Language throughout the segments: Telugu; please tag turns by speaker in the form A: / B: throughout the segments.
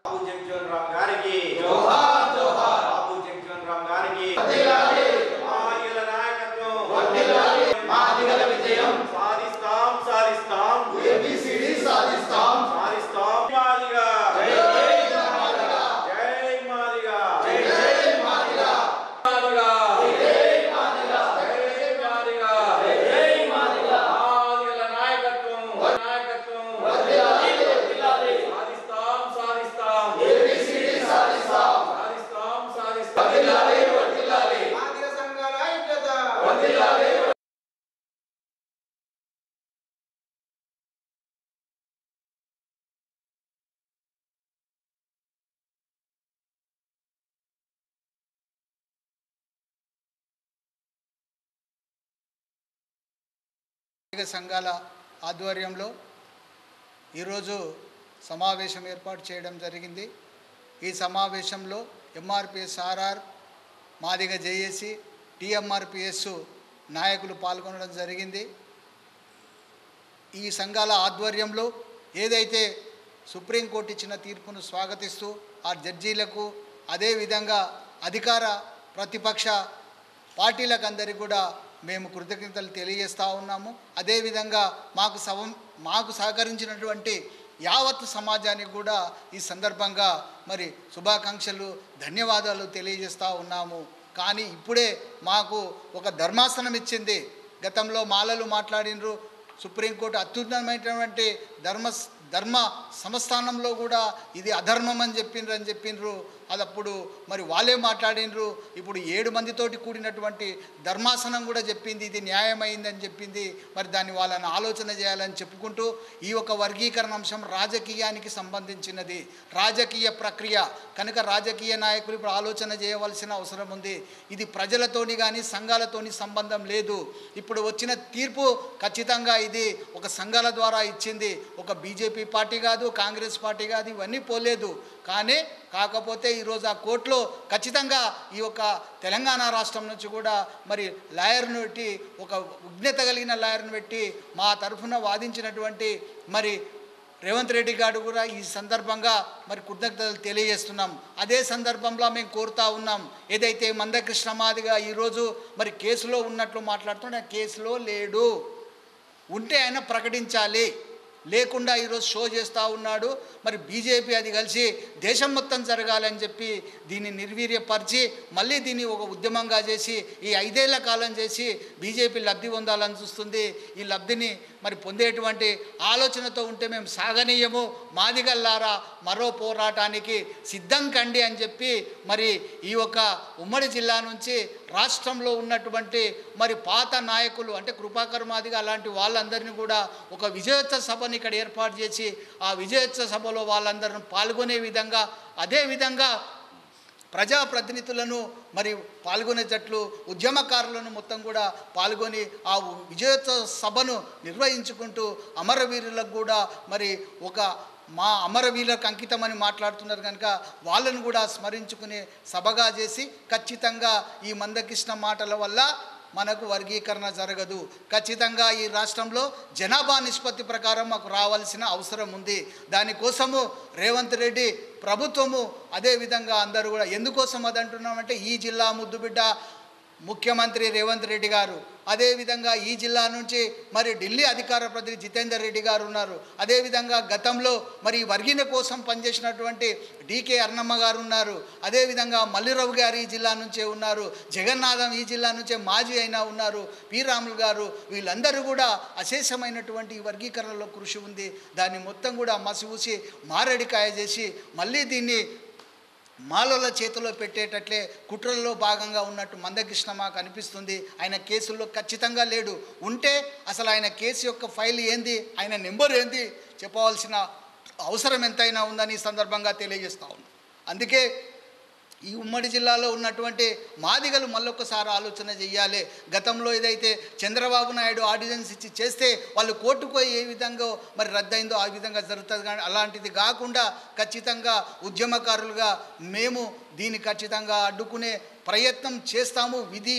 A: బాబు జగ్జీవన్ రామ్ గారికి జోహార్ జోహార్. బాబు జగ్జీవన్ రామ్ గారికి వర్ధిల్లాలి. మాదిగల నాయకత్వం వర్ధిల్లాలి. మాదిగల విజయం సాధిస్తాం సాధిస్తాం. ఏబిసిడి సాధిస్తాం సాధిస్తాం. మాదిగా జై జై మాదిగా జై మాదిగా జై జై మాదిగా మాదిగా జై మాదిగా జై మాదిగా జై మాదిగా. మాదిగల నాయకత్వం నాయకత్వం వర్ధిల్లాలి వర్ధిల్లాలి. సాధిస్తాం సాధిస్తాం. ఏబిసిడి సాధిస్తాం సాధిస్తాం సాధిస్తాం. వర్ధిల్లాలి వర్ధిల్లాలి. మాదిగ సంఘాల ఐక్యత వర్ధిల్లాలి.
B: సంఘాల ఆధ్వర్యంలో ఈరోజు సమావేశం ఏర్పాటు చేయడం జరిగింది. ఈ సమావేశంలో MRPS RR, Madiga JAC, TMRPS నాయకులు పాల్గొనడం జరిగింది. ఈ సంఘాల ఆధ్వర్యంలో ఏదైతే సుప్రీంకోర్టు ఇచ్చిన తీర్పును స్వాగతిస్తూ ఆ జడ్జీలకు, అదేవిధంగా అధికార ప్రతిపక్ష పార్టీలకు అందరికీ కూడా మేము కృతజ్ఞతలు తెలియజేస్తూ ఉన్నాము. అదేవిధంగా మాకు సహకరించినటువంటి యావత్ సమాజానికి కూడా ఈ సందర్భంగా మరి శుభాకాంక్షలు, ధన్యవాదాలు తెలియజేస్తూ ఉన్నాము. కానీ ఇప్పుడే మాకు ఒక ధర్మాసనం ఇచ్చింది. గతంలో మాలలు మాట్లాడినరు, సుప్రీంకోర్టు అత్యున్నతమైనటువంటి ధర్మ సంస్థానంలో కూడా ఇది అధర్మం అని చెప్పిండ్రు. అది అప్పుడు మరి వాళ్ళే మాట్లాడినరు. ఇప్పుడు 7 మందితోటి కూడినటువంటి ధర్మాసనం కూడా చెప్పింది ఇది న్యాయమైందని చెప్పింది. మరి దాన్ని వాళ్ళని ఆలోచన చేయాలని చెప్పుకుంటూ ఈ ఒక వర్గీకరణ అంశం రాజకీయానికి సంబంధించినది, రాజకీయ ప్రక్రియ కనుక రాజకీయ నాయకులు ఇప్పుడు ఆలోచన చేయవలసిన అవసరం ఉంది. ఇది ప్రజలతోని కానీ సంఘాలతోని సంబంధం లేదు. ఇప్పుడు వచ్చిన తీర్పు ఖచ్చితంగా ఇది ఒక సంఘాల ద్వారా ఇచ్చింది, ఒక బీజేపీ పార్టీ కాదు, కాంగ్రెస్ పార్టీ కాదు, ఇవన్నీ పోలేదు. కాకపోతే ఈరోజు ఆ కోర్టులో ఖచ్చితంగా ఈ యొక్క తెలంగాణ రాష్ట్రం నుంచి కూడా మరి లాయర్ను పెట్టి, ఒక విజ్ఞత కలిగిన లాయర్ను పెట్టి మా తరఫున వాదించినటువంటి మరి రేవంత్ రెడ్డి గారు కూడా ఈ సందర్భంగా మరి కృతజ్ఞతలు తెలియజేస్తున్నాం. అదే సందర్భంలో మేము కోరుతా ఉన్నాం, ఏదైతే మందకృష్ణ మాదిగ ఈరోజు మరి కేసులో ఉన్నట్లు మాట్లాడుతున్నా, కేసులో లేడు, ఉంటే ఆయన ప్రకటించాలి, లేకుండా ఈరోజు షో చేస్తూ ఉన్నాడు. మరి బీజేపీ అది కలిసి దేశం మొత్తం జరగాలని చెప్పి దీన్ని నిర్వీర్యపరిచి మళ్ళీ దీన్ని ఒక ఉద్యమంగా చేసి ఈ 5 ఏళ్ల కాలం చేసి బీజేపీ లబ్ధి పొందాలని చూస్తుంది. ఈ లబ్ధిని మరి పొందేటువంటి ఆలోచనతో ఉంటే మేము సాగనీయము, మాదిగల్లారా మరో పోరాటానికి సిద్ధం కండి అని చెప్పి మరి ఈ యొక్క ఉమ్మడి జిల్లా నుంచి రాష్ట్రంలో ఉన్నటువంటి మరి పాత నాయకులు అంటే కృపాకర్ మాదిగ అలాంటి వాళ్ళందరినీ కూడా ఒక విజయోత్సవ సభని ఇక్కడ ఏర్పాటు చేసి ఆ విజయోత్సవ సభలో వాళ్ళందరిని పాల్గొనే విధంగా, అదేవిధంగా ప్రజాప్రతినిధులను మరి పాల్గొనేటట్లు ఉద్యమకారులను మొత్తం కూడా పాల్గొని ఆ విజయోత్సవ సభను నిర్వహించుకుంటూ అమరవీరులకు కూడా మరి ఒక మా అమరవీరులకు అంకితమని మాట్లాడుతున్నారు కనుక వాళ్ళను కూడా స్మరించుకునే సభగా చేసి ఖచ్చితంగా ఈ మందకృష్ణ మాటల వల్ల మనకు వర్గీకరణ జరగదు. ఖచ్చితంగా ఈ రాష్ట్రంలో జనాభా నిష్పత్తి ప్రకారం మాకు రావాల్సిన అవసరం ఉంది. దానికోసము రేవంత్ రెడ్డి ప్రభుత్వము అదేవిధంగా అందరూ కూడా ఎందుకోసం అది అంటున్నామంటే ఈ జిల్లా ముద్దుబిడ్డ ముఖ్యమంత్రి రేవంత్ రెడ్డి గారు, అదేవిధంగా ఈ జిల్లా నుంచి మరి ఢిల్లీ అధికార ప్రతినిధి జితేందర్ రెడ్డి గారు ఉన్నారు, అదేవిధంగా గతంలో మరి వర్గీన కోసం పనిచేసినటువంటి డికే అర్ణమ్మ గారు ఉన్నారు, అదేవిధంగా మల్లిరావు గారు ఈ జిల్లా నుంచే ఉన్నారు, జగన్నాథం ఈ జిల్లా నుంచే మాజీ అయినా ఉన్నారు, పి రాములు గారు, వీళ్ళందరూ కూడా అశేషమైనటువంటి ఈ వర్గీకరణలో కృషి ఉంది. దాన్ని మొత్తం కూడా మసిపూసి మారేడికాయ చేసి మళ్ళీ దీన్ని మాలల చేతిలో పెట్టేటట్లే కుట్రల్లో భాగంగా ఉన్నట్టు మందకృష్ణ మాకు అనిపిస్తుంది. ఆయన కేసుల్లో ఖచ్చితంగా లేడు. ఉంటే అసలు ఆయన కేసు యొక్క ఫైల్ ఏంది, ఆయన నెంబర్ ఏంది చెప్పవలసిన అవసరం ఎంతైనా ఉందని ఈ సందర్భంగా తెలియజేస్తా ఉన్నాం. అందుకే ఈ ఉమ్మడి జిల్లాలో ఉన్నటువంటి మాదిగలు మళ్ళొక్కసారి ఆలోచన చేయాలి. గతంలో ఏదైతే చంద్రబాబు నాయుడు ఆర్డినెన్స్ ఇచ్చి చేస్తే వాళ్ళు కోర్టుకు పోయి ఏ విధంగా మరి రద్దయిందో ఆ విధంగా జరుగుతుంది. కానీ అలాంటిది కాకుండా ఖచ్చితంగా ఉద్యమకారులుగా మేము దీన్ని ఖచ్చితంగా అడ్డుకునే ప్రయత్నం చేస్తాము. విధి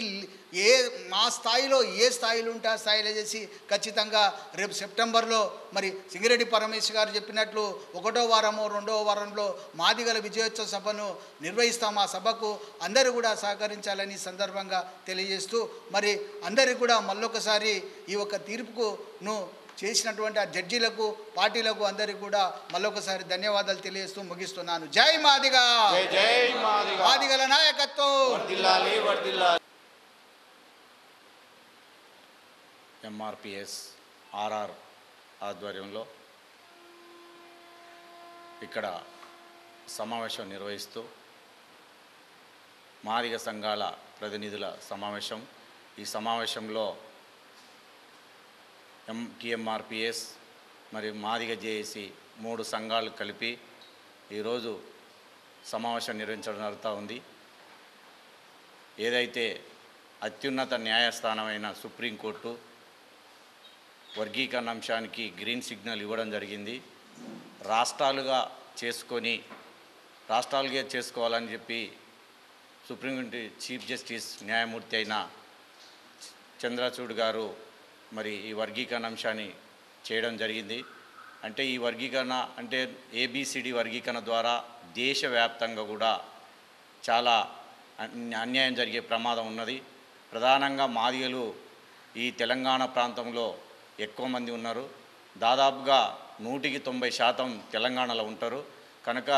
B: మా స్థాయిలో ఏ స్థాయిలో ఉంటే ఆ స్థాయిలో చేసి ఖచ్చితంగా రేపు సెప్టెంబర్లో మరి సింగిరెడ్డి పరమేశ్వర్ గారు చెప్పినట్లు 1వ వారమో 2వ వారంలో మాదిగల విజయోత్సవ సభను నిర్వహిస్తాము. ఆ సభకు అందరూ కూడా సహకరించాలని సందర్భంగా తెలియజేస్తూ మరి అందరికీ కూడా మళ్ళొకసారి ఈ యొక్క తీర్పును చేసినటువంటి ఆ జడ్జీలకు, పార్టీలకు అందరికీ కూడా మళ్ళొకసారి ధన్యవాదాలు తెలియజేస్తూ ముగిస్తున్నాను. జై మాదిగా, మాదిగల నాయకత్వం.
C: ఎంఆర్పిఎస్ ఆర్ఆర్ ఆధ్వర్యంలో ఇక్కడ సమావేశం నిర్వహిస్తూ మాదిగ సంఘాల ప్రతినిధుల సమావేశం. ఈ సమావేశంలో టిఎంఆర్పిఎస్ మరియు మాదిగ జేఏసీ 3 సంఘాలు కలిపి ఈరోజు సమావేశం నిర్వహించడం జరుగుతూ ఉంది. ఏదైతే అత్యున్నత న్యాయస్థానమైన సుప్రీంకోర్టు వర్గీకరణ అంశానికి గ్రీన్ సిగ్నల్ ఇవ్వడం జరిగింది. రాష్ట్రాలుగా చేసుకోవాలని చెప్పి సుప్రీంకోర్టు చీఫ్ జస్టిస్ న్యాయమూర్తి అయిన చంద్రచూడ్ గారు మరి ఈ వర్గీకరణ అంశాన్ని చేయడం జరిగింది. అంటే ఈ వర్గీకరణ అంటే ఏబిసిడి వర్గీకరణ ద్వారా దేశవ్యాప్తంగా కూడా చాలా అన్యాయం జరిగే ప్రమాదం ఉన్నది. ప్రధానంగా మాదిగలు ఈ తెలంగాణ ప్రాంతంలో ఎక్కువ మంది ఉన్నారు. దాదాపుగా 190% తెలంగాణలో ఉంటారు. కనుక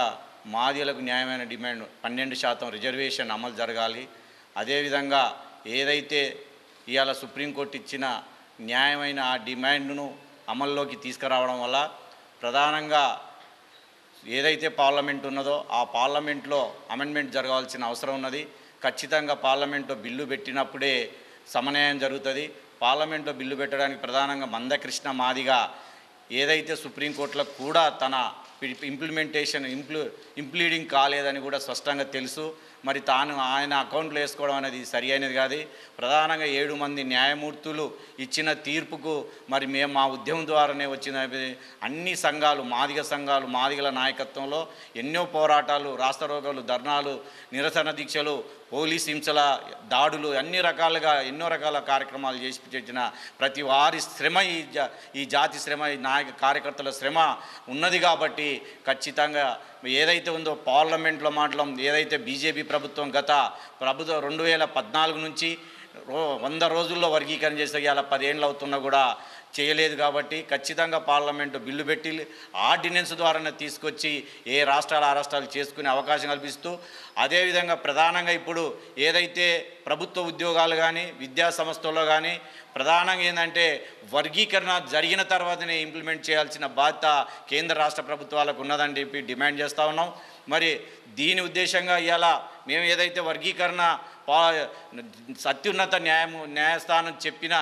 C: మాదిగలకు న్యాయమైన డిమాండ్ 12% రిజర్వేషన్ అమలు జరగాలి. అదేవిధంగా ఏదైతే ఇవాళ సుప్రీంకోర్టు ఇచ్చిన న్యాయమైన ఆ డిమాండ్ను అమల్లోకి తీసుకురావడం వల్ల ప్రధానంగా ఏదైతే పార్లమెంట్ ఉన్నదో ఆ పార్లమెంట్లో అమెండ్మెంట్ జరగాల్సిన అవసరం ఉన్నది. ఖచ్చితంగా పార్లమెంట్లో బిల్లు పెట్టినప్పుడే సమన్వయం జరుగుతుంది. పార్లమెంట్లో బిల్లు పెట్టడానికి ప్రధానంగా మందకృష్ణ మాదిగ ఏదైతే సుప్రీంకోర్టులో కూడా తన ఇంప్లీడింగ్ కాలేదని కూడా స్పష్టంగా తెలుసు. మరి ఆయన అకౌంట్లో వేసుకోవడం అనేది సరి అయినది కాదు. ప్రధానంగా 7 మంది న్యాయమూర్తులు ఇచ్చిన తీర్పుకు మరి మేము మా ఉద్యమం ద్వారానే వచ్చిన అన్ని సంఘాలు, మాదిగ సంఘాలు, మాదిగల నాయకత్వంలో ఎన్నో పోరాటాలు, రాస్తారోకోలు, ధర్నాలు, నిరసన దీక్షలు, పోలీస్ హింసల దాడులు, అన్ని రకాలుగా ఎన్నో రకాల కార్యక్రమాలు చేసిన ప్రతి వారి శ్రమ ఈ జాతి శ్రమ, ఈ కార్యకర్తల శ్రమ ఉన్నది. కాబట్టి ఖచ్చితంగా ఏదైతే ఉందో పార్లమెంట్లో మాట్లాడడం ఏదైతే బీజేపీ ప్రభుత్వం గత ప్రభుత్వం 2014 నుంచి 100 రోజుల్లో వర్గీకరణ చేసే ఇలా 10 ఏళ్ళు అవుతున్నా కూడా చేయలేదు. కాబట్టి ఖచ్చితంగా పార్లమెంటు బిల్లు పెట్టి ఆర్డినెన్స్ ద్వారానే తీసుకొచ్చి ఏ రాష్ట్రాలు ఆ రాష్ట్రాలు చేసుకునే అవకాశం కల్పిస్తూ, అదేవిధంగా ప్రధానంగా ఇప్పుడు ఏదైతే ప్రభుత్వ ఉద్యోగాలు కానీ విద్యా సంస్థల్లో కానీ ప్రధానంగా ఏంటంటే వర్గీకరణ జరిగిన తర్వాతనే ఇంప్లిమెంట్ చేయాల్సిన బాధ్యత కేంద్ర రాష్ట్ర ప్రభుత్వాలకు ఉన్నదని చెప్పి డిమాండ్ చేస్తూ ఉన్నాం. మరి దీని ఉద్దేశంగా ఇవాళ మేము ఏదైతే వర్గీకరణ అత్యున్నత న్యాయస్థానం చెప్పిన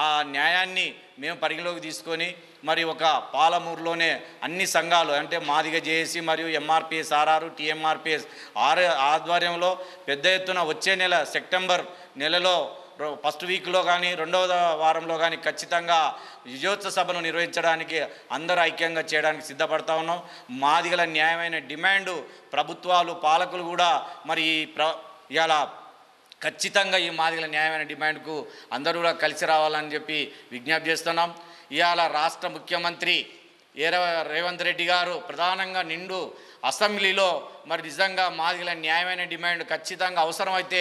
C: ఆ న్యాయాన్ని మేము పరిగణలోకి తీసుకొని మరి ఒక పాలమూరులోనే అన్ని సంఘాలు అంటే మాదిగ జేఏసీ మరియు ఎంఆర్పిఎస్ ఆర్ఆర్, టిఎంఆర్పిఎస్ ఆధ్వర్యంలో పెద్ద ఎత్తున వచ్చే నెల సెప్టెంబర్ నెలలో ఫస్ట్ వీక్లో కానీ 2వ వారంలో కానీ ఖచ్చితంగా విజయోత్సవ సభను నిర్వహించడానికి అందరూ ఐక్యంగా చేయడానికి సిద్ధపడతా ఉన్నాం. మాదిగల న్యాయమైన డిమాండు ప్రభుత్వాలు, పాలకులు కూడా మరి ఇవాళ ఖచ్చితంగా ఈ మాదిగల న్యాయమైన డిమాండ్కు అందరూ కూడా కలిసి రావాలని చెప్పి విజ్ఞప్తి చేస్తున్నాం. ఇవాళ రాష్ట్ర ముఖ్యమంత్రి రేవంత్ రెడ్డి గారు ప్రధానంగా నిండు అసెంబ్లీలో మరి నిజంగా మాదిగల న్యాయమైన డిమాండ్ ఖచ్చితంగా అవసరమైతే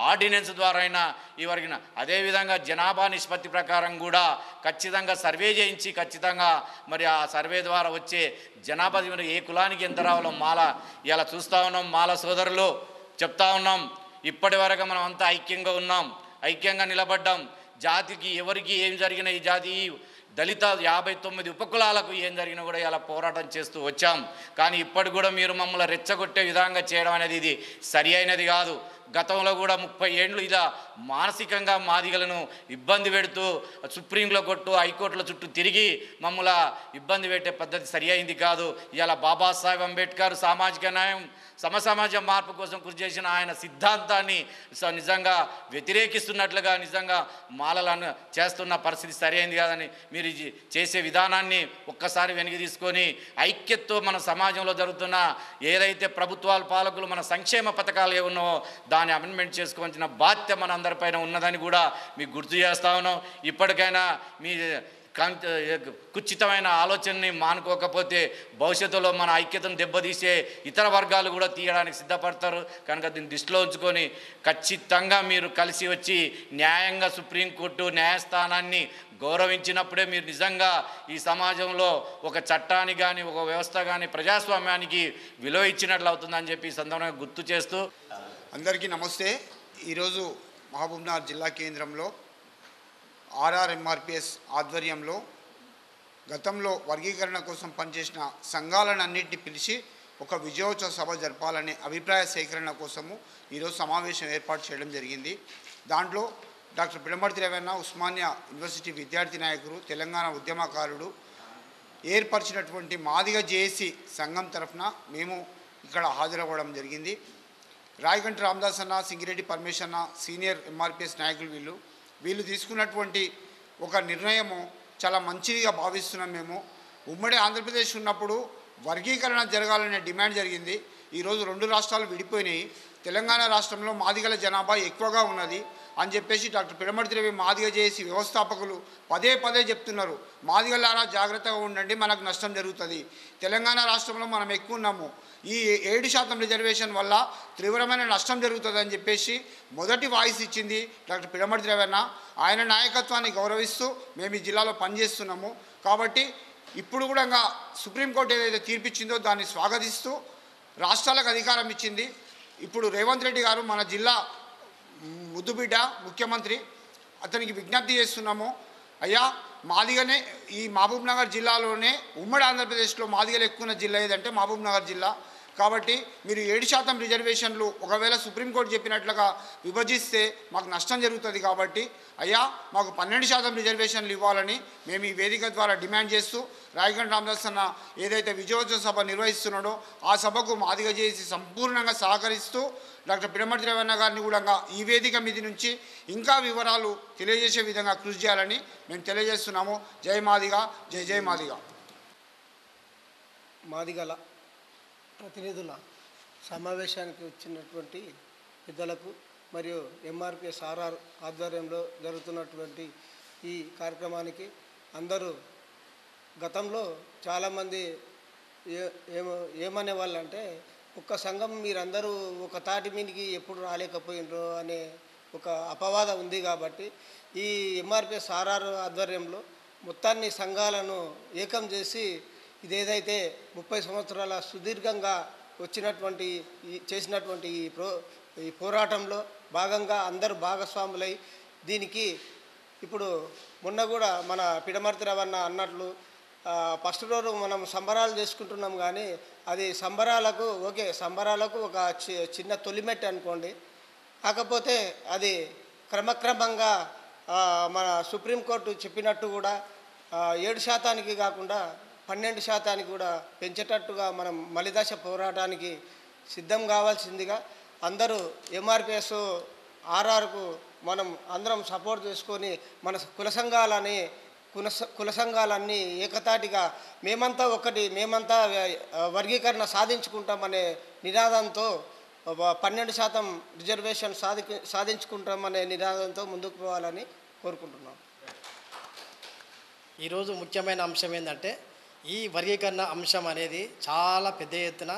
C: ఆర్డినెన్స్ ద్వారా అయినా ఇవరిగిన, అదేవిధంగా జనాభా నిష్పత్తి ప్రకారం కూడా ఖచ్చితంగా సర్వే చేయించి ఖచ్చితంగా మరి ఆ సర్వే ద్వారా వచ్చే జనాభా ఏ కులానికి ఎంత రావాలో ఇలా చూస్తూ ఉన్నాం. మాల సోదరులు చెప్తా ఉన్నాం, ఇప్పటి వరకు మనం అంతా ఐక్యంగా ఉన్నాం, ఐక్యంగా నిలబడ్డాం. జాతికి ఎవరికి ఏం జరిగినా ఈ జాతి దళిత 59 ఉపకులాలకు ఏం జరిగినా కూడా ఇలా పోరాటం చేస్తూ వచ్చాం. కానీ ఇప్పటి కూడా మీరు మమ్మల్ని రెచ్చగొట్టే విధంగా చేయడం అనేది ఇది సరి అయినది కాదు. గతంలో కూడా 30 ఏళ్ళు ఇలా మానసికంగా మాదిగలను ఇబ్బంది పెడుతూ సుప్రీంలో కొట్టు హైకోర్టుల చుట్టూ తిరిగి మమ్మల్ని ఇబ్బంది పెట్టే పద్ధతి సరి అయింది కాదు. ఇలా బాబాసాహెబ్ అంబేద్కర్ సామాజిక న్యాయం సమసమాజ మార్పు కోసం కృషి చేసిన ఆయన సిద్ధాంతాన్ని నిజంగా వ్యతిరేకిస్తున్నట్లుగా నిజంగా మాలలను చేస్తున్న పరిస్థితి సరైనది కాదని మీరు చేసే విధానాన్ని ఒక్కసారి వెనక్కి తీసుకొని ఐక్యతతో మన సమాజంలో జరుగుతున్న ఏదైతే ప్రభుత్వాలు, పాలకులు మన సంక్షేమ పథకాలు ఏమున్నావో దాన్ని అమెండ్మెంట్ చేసుకోవాల్సిన బాధ్యత మనందరిపైన ఉన్నదని కూడా మీకు గుర్తు చేస్తా ఉన్నాం. ఇప్పటికైనా మీ కుచితమైన ఆలోచనని మానుకోకపోతే భవిష్యత్తులో మన ఐక్యతను దెబ్బతీసే ఇతర వర్గాలు కూడా తీయడానికి సిద్ధపడతారు. కనుక దీన్ని దృష్టిలో ఉంచుకొని ఖచ్చితంగా మీరు కలిసి వచ్చి న్యాయంగా సుప్రీంకోర్టు న్యాయస్థానాన్ని గౌరవించినప్పుడే మీరు నిజంగా ఈ సమాజంలో ఒక చట్టాన్ని కానీ ఒక వ్యవస్థ కానీ ప్రజాస్వామ్యానికి విలువ ఇచ్చినట్లు అవుతుందని చెప్పి ఈ సందర్భంగా గుర్తు చేస్తూ
D: అందరికీ నమస్తే. ఈరోజు మహబూబ్నగర్ జిల్లా కేంద్రంలో ఆర్ఆర్ఎంఆర్పిఎస్ ఆధ్వర్యంలో గతంలో వర్గీకరణ కోసం పనిచేసిన సంఘాలను అన్నింటినీ పిలిచి ఒక విజయోత్సవ సభ జరపాలనే అభిప్రాయ సేకరణ కోసము ఈరోజు సమావేశం ఏర్పాటు చేయడం జరిగింది. దాంట్లో డాక్టర్ పిడమర్తి రవణ ఉస్మానియా యూనివర్సిటీ విద్యార్థి నాయకుడు, తెలంగాణ ఉద్యమకారుడు, ఏర్పరిచినటువంటి మాదిగ జేఏసీ సంఘం తరఫున మేము ఇక్కడ హాజరవ్వడం జరిగింది. రాయగంటి రామదాస్ అన్న, సింగిరెడ్డి పరమేశ్ అన్న, సీనియర్ ఎంఆర్పిఎస్ నాయకులు వీళ్ళు తీసుకున్నటువంటి ఒక నిర్ణయము చాలా మంచిదిగా భావిస్తున్నాం. మేము ఉమ్మడి ఆంధ్రప్రదేశ్ ఉన్నప్పుడు వర్గీకరణ జరగాలనే డిమాండ్ జరిగింది. ఈరోజు 2 రాష్ట్రాలు విడిపోయినాయి. తెలంగాణ రాష్ట్రంలో మాదిగల జనాభా ఎక్కువగా ఉన్నది అని చెప్పేసి డాక్టర్ పిడమర్తి రవి మాదిగ జేఏసీ వ్యవస్థాపకులు పదే పదే చెప్తున్నారు. మాదిగలారా జాగ్రత్తగా ఉండండి, మనకు నష్టం జరుగుతుంది. తెలంగాణ రాష్ట్రంలో మనం ఎక్కువ ఉన్నాము, ఈ 7% రిజర్వేషన్ వల్ల తీవ్రమైన నష్టం జరుగుతుందని చెప్పేసి మొదటి వాయిస్ ఇచ్చింది డాక్టర్ పిడమర్తి రవణ. ఆయన నాయకత్వాన్ని గౌరవిస్తూ మేము ఈ జిల్లాలో పనిచేస్తున్నాము. కాబట్టి ఇప్పుడు కూడా సుప్రీంకోర్టు ఏదైతే తీర్పిచ్చిందో దాన్ని స్వాగతిస్తూ రాష్ట్రాలకు అధికారం ఇచ్చింది. ఇప్పుడు రేవంత్ రెడ్డి గారు మన జిల్లా ముద్దుబిడ్డ ముఖ్యమంత్రి, అతనికి విజ్ఞప్తి చేస్తున్నాము. అయ్యా, మాదిగనే ఈ మహబూబ్నగర్ జిల్లాలోనే ఉమ్మడి ఆంధ్రప్రదేశ్లో మాదిగలు ఎక్కువ జిల్లా ఏదంటే మహబూబ్నగర్ జిల్లా. కాబట్టి మీరు 7% రిజర్వేషన్లు ఒకవేళ సుప్రీంకోర్టు చెప్పినట్లుగా విభజిస్తే మాకు నష్టం జరుగుతుంది. కాబట్టి అయ్యా, మాకు 12% రిజర్వేషన్లు ఇవ్వాలని మేము ఈ వేదిక ద్వారా డిమాండ్ చేస్తూ రాయగంటి రామదాస్ అన్న ఏదైతే విజయోత్సవ సభ నిర్వహిస్తున్నాడో ఆ సభకు మాదిగ చేసి సంపూర్ణంగా సహకరిస్తూ డాక్టర్ పిడమర్తి రవణ గారిని కూడా ఈ వేదిక మీద నుంచి ఇంకా వివరాలు తెలియజేసే విధంగా కృషి చేయాలని మేము తెలియజేస్తున్నాము. జై మాదిగ, జై జై మాదిగ.
E: మాదిగల ప్రతినిధుల సమావేశానికి వచ్చినటువంటి పెద్దలకు మరియు ఎంఆర్పిఎస్ ఆర్ఆర్ ఆధ్వర్యంలో జరుగుతున్నటువంటి ఈ కార్యక్రమానికి అందరూ గతంలో చాలామంది ఏమనే వాళ్ళంటే ఒక్క సంఘం మీరందరూ ఒక తాటి మీనికి ఎప్పుడు రాలేకపోయినరు అనే ఒక అపవాదం ఉంది. కాబట్టి ఈ ఎంఆర్పిఎస్ ఆర్ఆర్ ఆధ్వర్యంలో మొత్తాన్ని సంఘాలను ఏకం చేసి ఇదేదైతే 30 సంవత్సరాల సుదీర్ఘంగా వచ్చినటువంటి చేసినటువంటి ఈ పోరాటంలో భాగంగా అందరూ భాగస్వాములై దీనికి ఇప్పుడు మొన్న కూడా మన పిడమర్తి రవణ అన్నట్లు ఫస్ట్ రోజు మనం సంబరాలు చేసుకుంటున్నాం, కానీ అది సంబరాలకు ఓకే, సంబరాలకు ఒక చిన్న తొలిమెట్టు అనుకోండి. కాకపోతే అది క్రమక్రమంగా మన సుప్రీంకోర్టు చెప్పినట్టు కూడా 7% కాకుండా 12% కూడా పెంచేటట్టుగా మనం మలిదశ పోరాటానికి సిద్ధం కావాల్సిందిగా అందరూ ఎంఆర్పిఎస్ ఆర్ఆర్కు మనం అందరం సపోర్ట్ చేసుకొని మన కుల సంఘాలన్నీ ఏకతాటిగా మేమంతా ఒకటి, మేమంతా వర్గీకరణ సాధించుకుంటామనే నినాదంతో 12% రిజర్వేషన్ సాధించుకుంటామనే నినాదంతో ముందుకు పోవాలని కోరుకుంటున్నాం.
F: ఈరోజు ముఖ్యమైన అంశం ఏంటంటే ఈ వర్గీకరణ అంశం అనేది చాలా పెద్ద ఎత్తున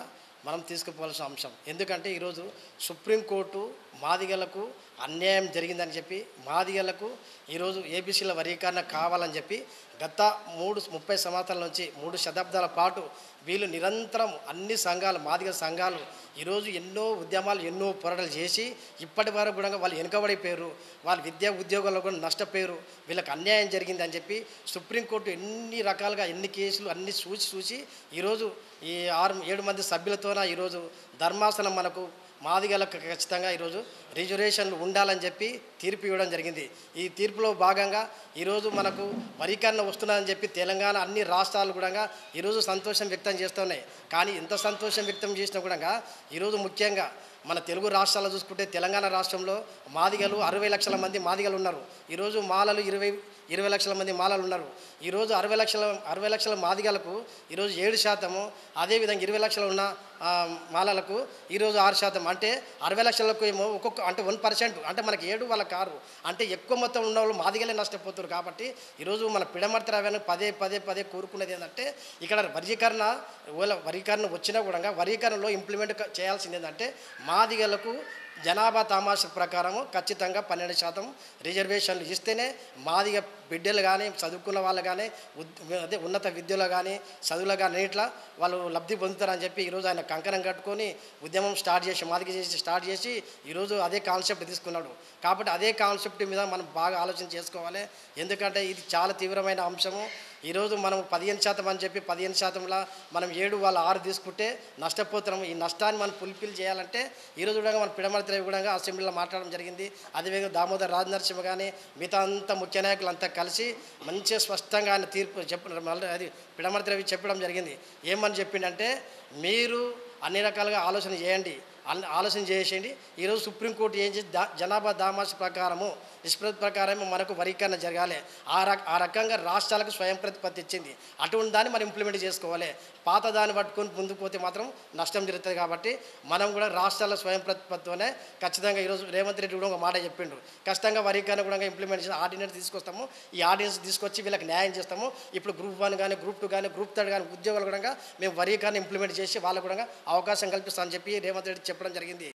F: మనం తీసుకుపోవాల్సిన అంశం. ఎందుకంటే ఈరోజు సుప్రీంకోర్టు మాదిగలకు అన్యాయం జరిగిందని చెప్పి మాదిగలకు ఈరోజు ఏబీసీల వర్గీకరణ కావాలని చెప్పి గత 30 సంవత్సరాల నుంచి 3 శతాబ్దాల పాటు వీళ్ళు నిరంతరం అన్ని సంఘాలు మాదిగ సంఘాలు ఈరోజు ఎన్నో ఉద్యమాలు ఎన్నో పోరాటాలు చేసి ఇప్పటి వరకు కూడా వాళ్ళు వెనుకబడిపోయారు, వాళ్ళు విద్యా ఉద్యోగాల్లో కూడా నష్టపోయారు, వీళ్ళకి అన్యాయం జరిగింది అని చెప్పి సుప్రీంకోర్టు ఎన్ని రకాలుగా ఎన్ని కేసులు అన్ని చూసి ఈరోజు ఈ 6-7 మంది సభ్యులతోన ఈరోజు ధర్మాసనం మనకు మాదిగలకు ఖచ్చితంగా ఈరోజు రిజర్వేషన్లు ఉండాలని చెప్పి తీర్పు ఇవ్వడం జరిగింది. ఈ తీర్పులో భాగంగా ఈరోజు మనకు వర్గీకరణ వస్తున్నదని చెప్పి తెలంగాణ అన్ని రాష్ట్రాలు కూడా ఈరోజు సంతోషం వ్యక్తం చేస్తున్నాయి. కానీ ఎంత సంతోషం వ్యక్తం చేసినా కూడా ఈరోజు ముఖ్యంగా మన తెలుగు రాష్ట్రాల్లో చూసుకుంటే తెలంగాణ రాష్ట్రంలో మాదిగలు 60 లక్షల మంది మాదిగలు ఉన్నారు. ఈరోజు మాలలు 20 లక్షల మంది మాలలు ఉన్నారు. ఈరోజు 60 లక్షల మాదిగలకు ఈరోజు 7%, అదేవిధంగా 20 లక్షలు ఉన్న మాలలకు ఈరోజు 6%. అంటే 60 లక్షలకు ఏమో ఒక్కొక్క అంటే 1%, అంటే మనకి 7 వాళ్ళకి 6, అంటే ఎక్కువ మొత్తం ఉన్న వాళ్ళు మాదిగలే నష్టపోతారు. కాబట్టి ఈరోజు మన పిడమర్తి రవ్యను పదే కోరుకునేది ఏంటంటే ఇక్కడ వర్గీకరణ వచ్చినా కూడా వర్గీకరణలో ఇంప్లిమెంట్ చేయాల్సింది ఏంటంటే మాదిగలకు జనాభా తామాష ప్రకారము ఖచ్చితంగా 12% రిజర్వేషన్లు ఇస్తేనే మాదిగ బిడ్డలు కానీ చదువుకున్న వాళ్ళు కానీ అదే ఉన్నత విద్యలో కానీ చదువులో కానీ ఇట్లా వాళ్ళు లబ్ధి పొందుతారని చెప్పి ఈరోజు ఆయన కంకణం కట్టుకొని ఉద్యమం స్టార్ట్ చేసి ఈరోజు అదే కాన్సెప్ట్ తీసుకున్నాడు. కాబట్టి అదే కాన్సెప్ట్ మీద మనం బాగా ఆలోచన చేసుకోవాలి. ఎందుకంటే ఇది చాలా తీవ్రమైన అంశము. ఈరోజు మనం 15% అని చెప్పి 15%లా మనం 7 వాళ్ళు 6 తీసుకుంటే నష్టపోతున్నాము. ఈ నష్టాన్ని మనం ఫుల్ఫిల్ చేయాలంటే ఈరోజు కూడా మన పిడమర్తి రవి కూడా అసెంబ్లీలో మాట్లాడడం జరిగింది. అదేవిధంగా దామోదర్ రాజనరసింహ కానీ మిగతా అంతా ముఖ్య నాయకులు అంతా కలిసి మంచిగా స్పష్టంగా ఆయన తీర్పు అది పిడమర్తి రవి చెప్పడం జరిగింది. ఏమని చెప్పిండంటే మీరు అన్ని రకాలుగా ఆలోచన చేసేయండి. ఈరోజు సుప్రీంకోర్టు ఏం చేసి జనాభా దామాష ప్రకారము నిష్పత్తి ప్రకారము మనకు వర్గీకరణ జరగాలి. ఆ రకంగా రాష్ట్రాలకు స్వయం ప్రతిపత్తి ఇచ్చింది. అటువంటి దాన్ని మనం ఇంప్లిమెంట్ చేసుకోవాలి. పాత దాన్ని పట్టుకొని ముందుకు పోతే మాత్రం నష్టం జరుగుతుంది. కాబట్టి మనం కూడా రాష్ట్రాల స్వయం ప్రతిపత్తితోనే ఖచ్చితంగా ఈరోజు రేవంత్ రెడ్డి కూడా ఒక మాట చెప్పిండు, ఖచ్చితంగా వర్గీకరణ కూడా ఇంప్లిమెంట్ చేసి ఆర్డినెన్స్ తీసుకొస్తాము. ఈ ఆర్డినెన్స్ తీసుకొచ్చి వీళ్ళకి న్యాయం చేస్తాము. ఇప్పుడు గ్రూప్ 1 కానీ గ్రూప్ 2 కానీ గ్రూప్ 3 కానీ ఉద్యోగాలు కూడా మేము వర్గీకరణ ఇంప్లిమెంట్ చేసి వాళ్ళకు కూడా అవకాశం కల్పిస్తామని చెప్పి రేవంత్ రెడ్డి చెప్పడం జరిగింది.